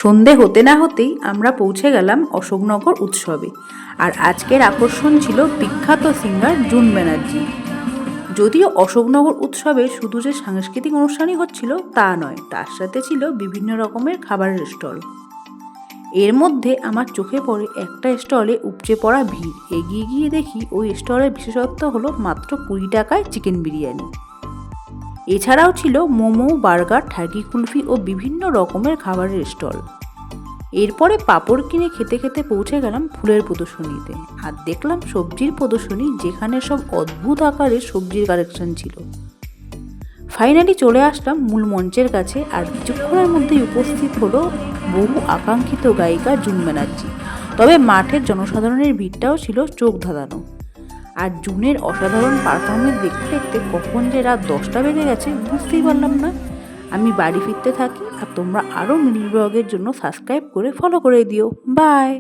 সন্ধে হতে না হতেই আমরা পৌঁছে গেলাম অশোকনগর উৎসবে। আর আজকের আকর্ষণ ছিল বিখ্যাত সিঙ্গার জুন ব্যানার্জি। যদিও অশোকনগর উৎসবে শুধু যে সাংস্কৃতিক অনুষ্ঠানই হচ্ছিল তা নয়, তার সাথে ছিল বিভিন্ন রকমের খাবারের স্টল। এর মধ্যে আমার চোখে পড়ে একটা স্টলে উপচে পড়া ভিড়। এগিয়ে গিয়ে দেখি ওই স্টলের বিশেষত্ব হলো মাত্র 20 টাকায় চিকেন বিরিয়ানি। এছাড়াও ছিল মোমো, বার্গার, ঠাকি কুলফি ও বিভিন্ন রকমের খাবারের স্টল। এরপরে পাঁপড় কিনে খেতে খেতে পৌঁছে গেলাম ফুলের প্রদর্শনীতে। আর দেখলাম সবজির প্রদর্শনী, যেখানে সব অদ্ভুত আকারের সবজির কালেকশন ছিল। ফাইনালি চলে আসলাম মূল মঞ্চের কাছে, আর কিছুক্ষণের মধ্যেই উপস্থিত হলো বহু আকাঙ্ক্ষিত গায়িকা জুন ব্যানার্জি। তবে মাঠের জনসাধারণের ভিড়টাও ছিল চোখ ধাঁধানো। আর জুনের অসাধারণ পারফরমেন্স দেখতে দেখতে কখন যে রাত 10টা বেজে গেছে বুঝতেই পারলাম না। আমি বাড়ি ফিরতে থাকি, আর তোমরা আরও মিনি ব্লগের জন্য সাবস্ক্রাইব করে ফলো করে দিও। বাই।